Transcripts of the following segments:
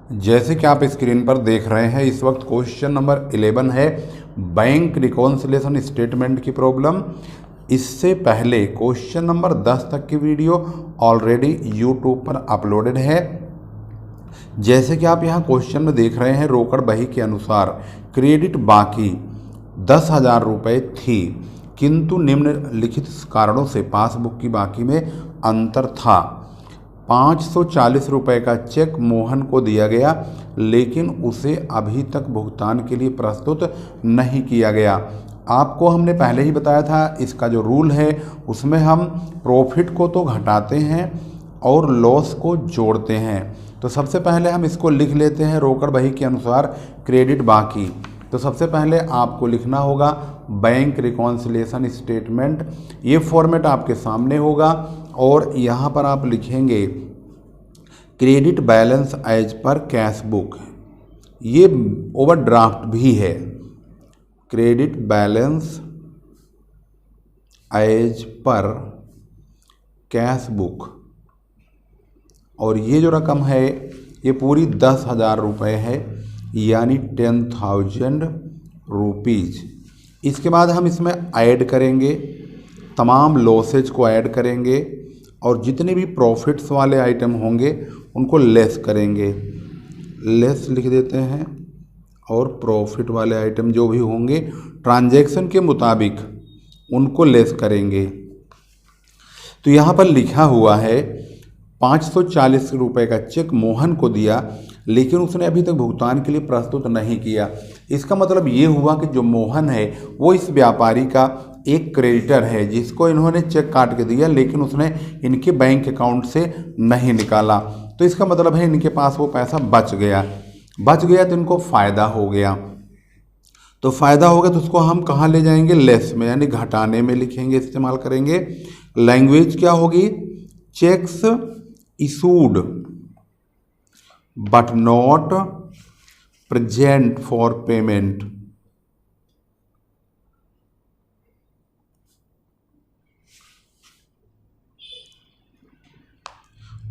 जैसे कि आप स्क्रीन पर देख रहे हैं, इस वक्त क्वेश्चन नंबर 11 है बैंक रिकॉन्सिलेशन स्टेटमेंट की प्रॉब्लम। इससे पहले क्वेश्चन नंबर 10 तक की वीडियो ऑलरेडी यूट्यूब पर अपलोडेड है। जैसे कि आप यहाँ क्वेश्चन में देख रहे हैं, रोकड़ बही के अनुसार क्रेडिट बाकी 10,000 रुपये थी, किंतु निम्नलिखित कारणों से पासबुक की बाकी में अंतर था। 540 रुपये का चेक मोहन को दिया गया, लेकिन उसे अभी तक भुगतान के लिए प्रस्तुत नहीं किया गया। आपको हमने पहले ही बताया था, इसका जो रूल है उसमें हम प्रॉफिट को तो घटाते हैं और लॉस को जोड़ते हैं। तो सबसे पहले हम इसको लिख लेते हैं, रोकड़ बही के अनुसार क्रेडिट बाकी। तो सबसे पहले आपको लिखना होगा बैंक रिकॉन्सिलेशन स्टेटमेंट। ये फॉर्मेट आपके सामने होगा और यहाँ पर आप लिखेंगे credit balance as per cash book. ये ओवरड्राफ्ट भी है, credit balance as per cash book. और ये जो रकम है ये पूरी 10,000 रुपये है, यानी 10,000 रुपीज़। इसके बाद हम इसमें ऐड करेंगे, तमाम लॉसेज को ऐड करेंगे और जितने भी प्रॉफिट्स वाले आइटम होंगे उनको लेस करेंगे। लेस लिख देते हैं और प्रॉफिट वाले आइटम जो भी होंगे ट्रांजैक्शन के मुताबिक उनको लेस करेंगे। तो यहाँ पर लिखा हुआ है 540 रुपये का चेक मोहन को दिया, लेकिन उसने अभी तक भुगतान के लिए प्रस्तुत नहीं किया। इसका मतलब ये हुआ कि जो मोहन है वो इस व्यापारी का एक क्रेडिटर है, जिसको इन्होंने चेक काट के दिया, लेकिन उसने इनके बैंक अकाउंट से नहीं निकाला। तो इसका मतलब है इनके पास वो पैसा बच गया तो इनको फ़ायदा हो गया। तो फ़ायदा हो गया तो उसको हम कहाँ ले जाएंगे, लेस में, यानी घटाने में लिखेंगे, इस्तेमाल करेंगे। लैंग्वेज क्या होगी, cheques issued but not present for payment.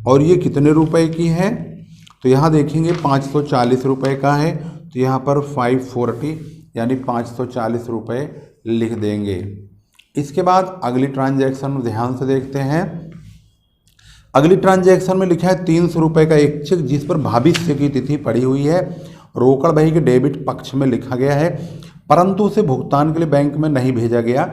और ये कितने रुपए की है, तो यहाँ देखेंगे 540 रुपये का है, तो यहाँ पर 540 यानी 540 रुपये लिख देंगे। इसके बाद अगली ट्रांजैक्शन ध्यान से देखते हैं। अगली ट्रांजैक्शन में लिखा है 300 रुपये का एक चेक, जिस पर भविष्य की तिथि पड़ी हुई है। रोकड़ बही के डेबिट पक्ष में लिखा गया है, परंतु उसे भुगतान के लिए बैंक में नहीं भेजा गया,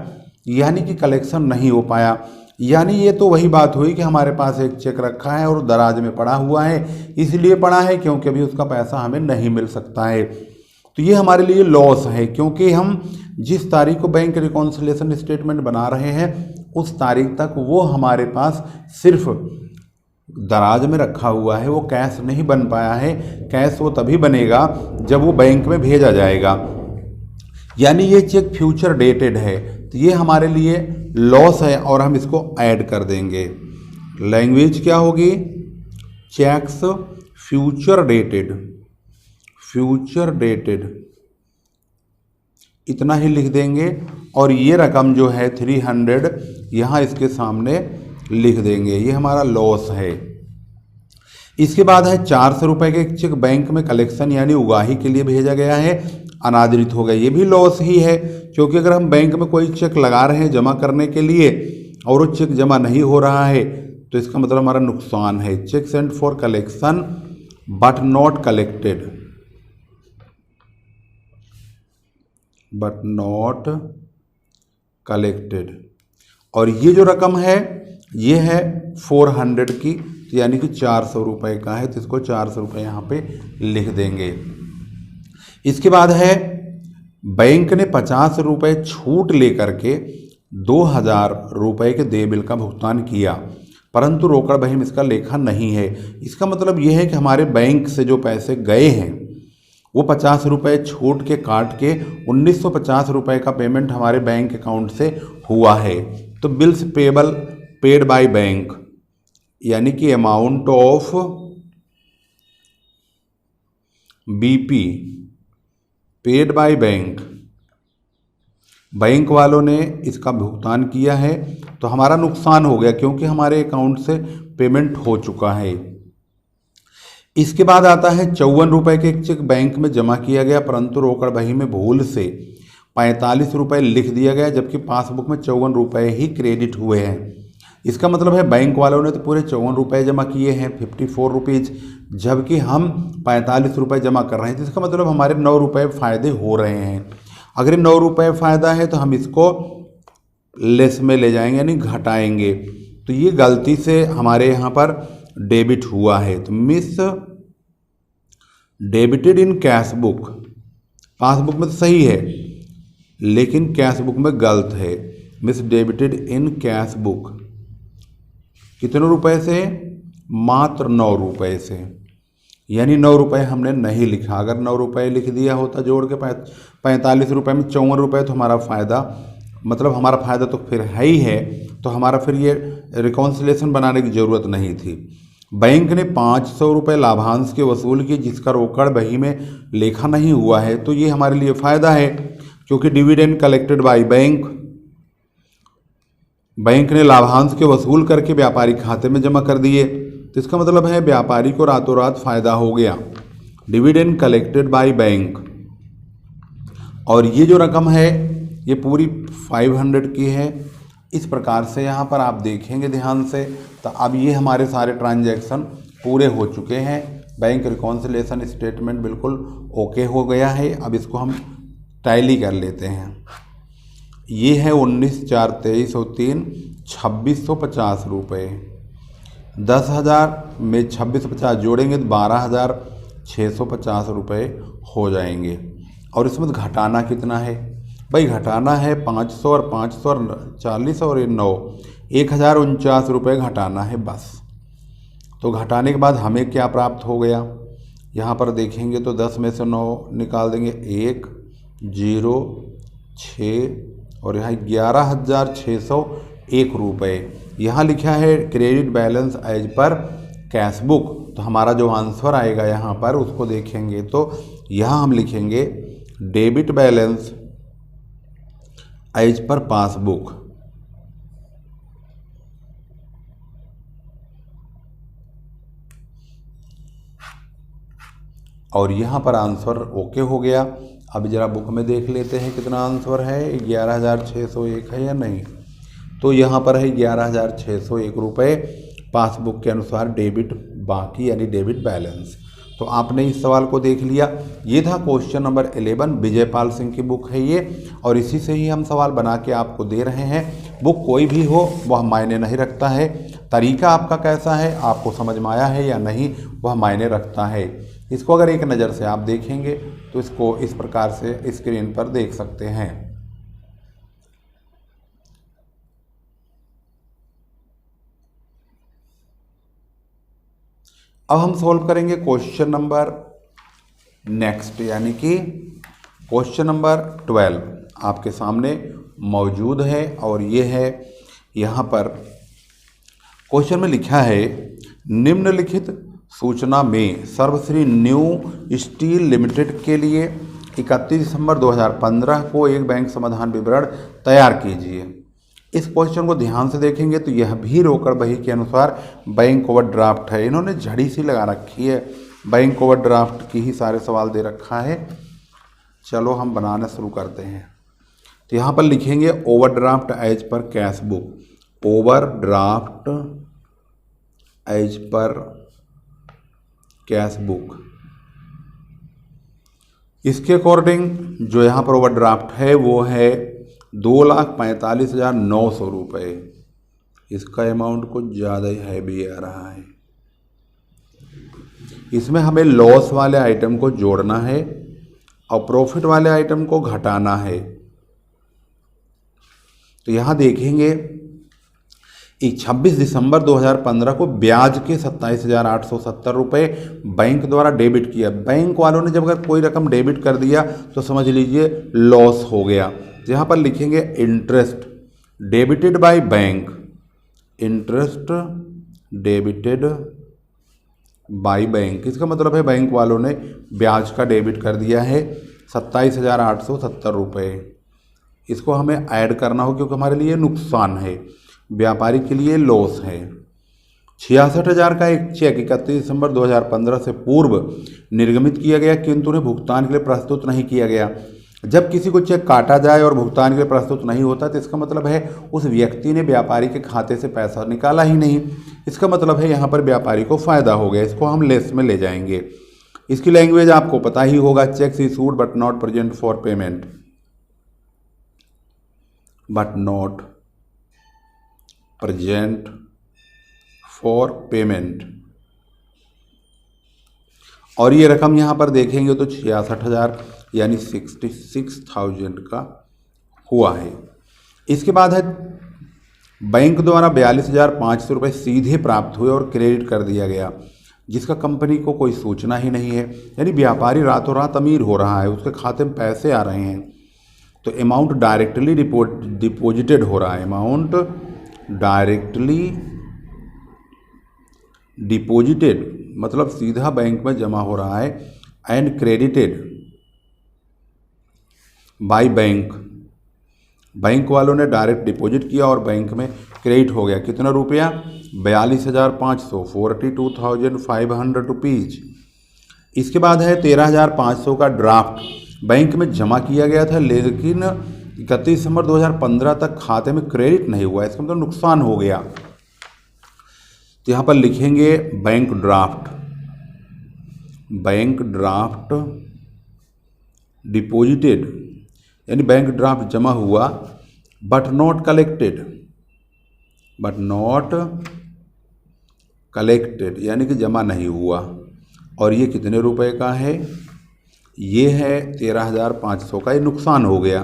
यानी कि कलेक्शन नहीं हो पाया। यानी ये तो वही बात हुई कि हमारे पास एक चेक रखा है और दराज में पड़ा हुआ है, इसलिए पड़ा है क्योंकि अभी उसका पैसा हमें नहीं मिल सकता है। तो ये हमारे लिए लॉस है, क्योंकि हम जिस तारीख को बैंक रिकॉन्सिलेशन स्टेटमेंट बना रहे हैं उस तारीख तक वो हमारे पास सिर्फ दराज में रखा हुआ है, वो कैश नहीं बन पाया है। कैश वो तभी बनेगा जब वो बैंक में भेजा जाएगा, यानी ये चेक फ्यूचर डेटेड है, तो ये हमारे लिए लॉस है और हम इसको ऐड कर देंगे। लैंग्वेज क्या होगी, cheques future dated, future dated इतना ही लिख देंगे। और ये रकम जो है 300 यहाँ इसके सामने लिख देंगे, ये हमारा लॉस है। इसके बाद है 400 रुपये का एक चेक बैंक में कलेक्शन यानी उगाही के लिए भेजा गया है, अनादरित हो गया, ये भी लॉस ही है, क्योंकि अगर हम बैंक में कोई चेक लगा रहे हैं जमा करने के लिए और वो चेक जमा नहीं हो रहा है तो इसका मतलब हमारा नुकसान है। Cheque sent for collection but not collected, but not collected. और ये जो रकम है ये है 400 की, तो यानी कि 400 रुपये का है, तो इसको 400 रुपये यहाँ पे लिख देंगे। इसके बाद है बैंक ने 50 रुपये छूट लेकर के 2,000 रुपये के देय बिल का भुगतान किया, परंतु रोकड़ बही में इसका लेखा नहीं है। इसका मतलब ये है कि हमारे बैंक से जो पैसे गए हैं वो 50 रुपये छूट के काट के 1950 रुपये का पेमेंट हमारे बैंक अकाउंट से हुआ है। तो bills payable paid by bank, यानी कि amount of BP paid by bank, bank वालों ने इसका भुगतान किया है, तो हमारा नुकसान हो गया क्योंकि हमारे अकाउंट से पेमेंट हो चुका है। इसके बाद आता है 54 रुपये के एक चेक बैंक में जमा किया गया, परंतु रोकड़ बही में भूल से 45 रुपये लिख दिया गया, जबकि पासबुक में 54 रुपये ही क्रेडिट हुए हैं। इसका मतलब है बैंक वालों ने तो पूरे 54 रुपये जमा किए हैं, 54 रुपीज़, जबकि हम 45 रुपये जमा कर रहे हैं। जिसका मतलब हमारे 9 रुपये फ़ायदे हो रहे हैं। अगर 9 रुपये फ़ायदा है तो हम इसको लेस में ले जाएंगे, यानी घटाएंगे। तो ये गलती से हमारे यहाँ पर डेबिट हुआ है, तो miss debited in cash book. Passbook में तो सही है लेकिन कैश बुक में गलत है। Miss debited in cash book कितने रुपए से? मात्र 9 रुपये से, यानी 9 रुपये हमने नहीं लिखा। अगर 9 रुपये लिख दिया होता जोड़ के 45 रुपये में 54 रुपये, तो हमारा फ़ायदा, मतलब हमारा फ़ायदा तो फिर है ही है, तो हमारा फिर ये रिकॉन्सिलेशन बनाने की ज़रूरत नहीं थी। बैंक ने 500 रुपये लाभांश के वसूल किए, जिसका रोकड़ बही में लेखा नहीं हुआ है, तो ये हमारे लिए फ़ायदा है, क्योंकि डिविडेंड कलेक्टेड बाय बैंक ने लाभांश के वसूल करके व्यापारी खाते में जमा कर दिए। तो इसका मतलब है व्यापारी को रातों रात फ़ायदा हो गया। डिविडेंड कलेक्टेड बाय बैंक, और ये जो रकम है ये पूरी 500 की है। इस प्रकार से यहाँ पर आप देखेंगे ध्यान से, तो अब ये हमारे सारे ट्रांजैक्शन पूरे हो चुके हैं। बैंक रिकॉन्सिलेशन स्टेटमेंट बिल्कुल ओके हो गया है। अब इसको हम टैली कर लेते हैं। ये है 19/4/2303 2650 रुपये। 10,000 में 2650 जोड़ेंगे तो 12,650 रुपये हो जाएंगे। और इसमें घटाना कितना है भाई? घटाना है 500 और 500 और 40 और 9, 1049 रुपये घटाना है बस। तो घटाने के बाद हमें क्या प्राप्त हो गया? यहाँ पर देखेंगे तो 10 में से 9 निकाल देंगे, 1 0 6 और यहाँ 11,601 रुपये। यहाँ लिखा है credit balance as per cash book. तो हमारा जो आंसर आएगा यहाँ पर उसको देखेंगे तो यहाँ हम लिखेंगे debit balance as per passbook. और यहाँ पर आंसर ओके हो गया। अब जरा बुक में देख लेते हैं कितना आंसर है, 11,601 है या नहीं। तो यहाँ पर है 11,601 रुपये पासबुक के अनुसार डेबिट बाकी, यानी डेबिट बैलेंस। तो आपने इस सवाल को देख लिया। ये था क्वेश्चन नंबर 11, विजयपाल सिंह की बुक है ये, और इसी से ही हम सवाल बना के आपको दे रहे हैं। बुक कोई भी हो वह मायने नहीं रखता है, तरीका आपका कैसा है, आपको समझ में आया है या नहीं, वह मायने रखता है। इसको अगर एक नज़र से आप देखेंगे तो इसको इस प्रकार से स्क्रीन पर देख सकते हैं। अब हम सॉल्व करेंगे क्वेश्चन नंबर नेक्स्ट, यानी कि क्वेश्चन नंबर 12 आपके सामने मौजूद है। और ये है, यहाँ पर क्वेश्चन में लिखा है, निम्नलिखित सूचना में सर्वश्री न्यू स्टील लिमिटेड के लिए 31 दिसंबर 2015 को एक बैंक समाधान विवरण तैयार कीजिए। इस क्वेश्चन को ध्यान से देखेंगे तो यह भी रोकड़ बही के अनुसार बैंक ओवरड्राफ्ट है। इन्होंने झड़ी सी लगा रखी है, बैंक ओवरड्राफ्ट की ही सारे सवाल दे रखा है। चलो हम बनाना शुरू करते हैं। तो यहाँ पर लिखेंगे overdraft as per cash book. Overdraft as per cash book, इसके अकॉर्डिंग जो यहाँ पर ओवरड्राफ्ट है वो है 2,45,900 रुपये। इसका अमाउंट कुछ ज़्यादा ही हैवी आ रहा है। इसमें हमें लॉस वाले आइटम को जोड़ना है और प्रॉफिट वाले आइटम को घटाना है। तो यहाँ देखेंगे 26 दिसंबर 2015 को ब्याज के 27,870 रुपये बैंक द्वारा डेबिट किया। बैंक वालों ने जब अगर कोई रकम डेबिट कर दिया तो समझ लीजिए लॉस हो गया। यहाँ पर लिखेंगे interest debited by bank, interest debited by bank. इसका मतलब है बैंक वालों ने ब्याज का डेबिट कर दिया है 27,870 रुपये। इसको हमें ऐड करना हो क्योंकि हमारे लिए नुकसान है, व्यापारी के लिए लॉस है। 66,000 का एक चेक 31 दिसंबर 2015 से पूर्व निर्गमित किया गया, किंतु उन्हें भुगतान के लिए प्रस्तुत नहीं किया गया। जब किसी को चेक काटा जाए और भुगतान के लिए प्रस्तुत नहीं होता तो इसका मतलब है उस व्यक्ति ने व्यापारी के खाते से पैसा निकाला ही नहीं। इसका मतलब है यहाँ पर व्यापारी को फायदा हो गया। इसको हम लेस में ले जाएंगे। इसकी लैंग्वेज आपको पता ही होगा, cheques issued but not present for payment, but not present for payment. और ये रकम यहाँ पर देखेंगे तो 66,000 यानी 66,000 का हुआ है। इसके बाद है बैंक द्वारा 42,500 रुपये सीधे प्राप्त हुए और क्रेडिट कर दिया गया, जिसका कंपनी को कोई सूचना ही नहीं है। यानी व्यापारी रातों रात अमीर हो रहा है, उसके खाते में पैसे आ रहे हैं। तो अमाउंट डायरेक्टली डिपॉजिटेड हो रहा है, अमाउंट डायरेक्टली डिपॉजिटेड मतलब सीधा बैंक में जमा हो रहा है, and credited by bank, bank वालों ने डायरेक्ट डिपॉजिट किया और बैंक में क्रेडिट हो गया। कितना रुपया? 42,500, 42,500 रुपीज। इसके बाद है 13,500 का ड्राफ्ट बैंक में जमा किया गया था, लेकिन 31 दिसंबर 2015 तक खाते में क्रेडिट नहीं हुआ। इसका मतलब नुकसान हो गया। तो यहाँ पर लिखेंगे bank draft, bank draft deposited यानी बैंक ड्राफ्ट जमा हुआ but not collected, but not collected यानी कि जमा नहीं हुआ। और ये कितने रुपए का है? ये है 13,500 का। ये नुकसान हो गया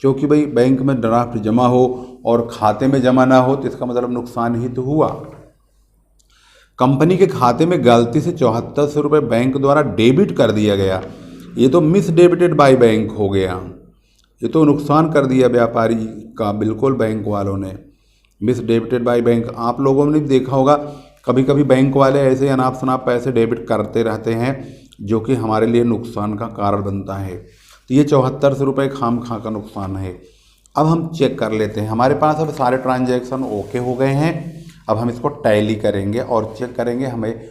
क्योंकि भाई बैंक में ड्राफ्ट जमा हो और खाते में जमा ना हो तो इसका मतलब नुकसान ही तो हुआ। कंपनी के खाते में गलती से 7400 रुपये बैंक द्वारा डेबिट कर दिया गया। ये तो मिस डेबिटेड बाय बैंक हो गया, ये तो नुकसान कर दिया व्यापारी का बिल्कुल बैंक वालों ने, मिस डेबिटेड बाय बैंक। आप लोगों ने देखा होगा कभी कभी बैंक वाले ऐसे अनाप शनाप पैसे डेबिट करते रहते हैं जो कि हमारे लिए नुकसान का कारण बनता है। तो ये 7400 रुपये खाम खा का नुकसान है। अब हम चेक कर लेते हैं। हमारे पास अब सारे ट्रांजैक्शन ओके हो गए हैं। अब हम इसको टैली करेंगे और चेक करेंगे हमें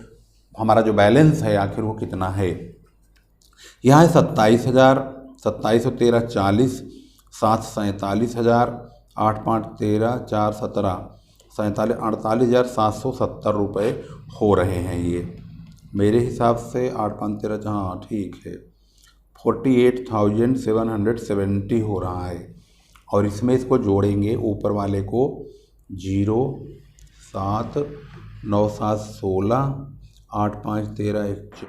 हमारा जो बैलेंस है आखिर वो कितना है। यहाँ है 27,000, 2713 40, 47,000, 8,513 417 48,770 रुपये हो रहे हैं। ये मेरे हिसाब से 8,513 हाँ ठीक है 48,770 हो रहा है। और इसमें इसको जोड़ेंगे ऊपर वाले को 0 7 9 7 16 8 5 13 1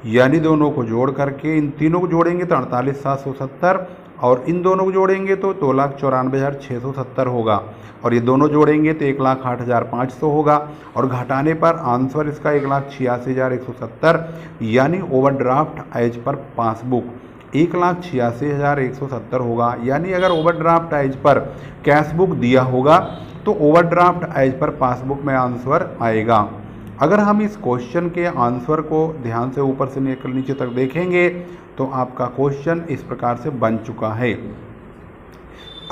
यानी दोनों को जोड़ करके इन तीनों को जोड़ेंगे तो 48,770 और इन दोनों को जोड़ेंगे तो 2,94,670 होगा। और ये दोनों जोड़ेंगे तो 1,08,500 होगा। और घटाने पर आंसर इसका 1,86,170 यानी ओवरड्राफ्ट एज पर पासबुक 1,86,170 होगा। यानी अगर overdraft as per cash book दिया होगा तो ओवरड्राफ्ट एज पर पासबुक में आंसर आएगा। अगर हम इस क्वेश्चन के आंसर को ध्यान से ऊपर से लेकर नीचे तक देखेंगे तो आपका क्वेश्चन इस प्रकार से बन चुका है।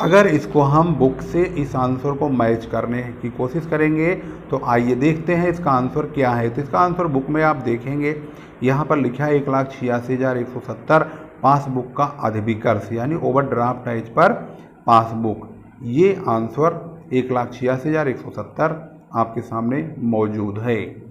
अगर इसको हम बुक से इस आंसर को मैच करने की कोशिश करेंगे तो आइए देखते हैं इसका आंसर क्या है। तो इसका आंसर बुक में आप देखेंगे यहाँ पर लिखा है 1,86,170 पासबुक का अधिविकर्ष यानी ओवरड्राफ्ट एज पर पासबुक। ये आंसर 1,86,170 आपके सामने मौजूद है।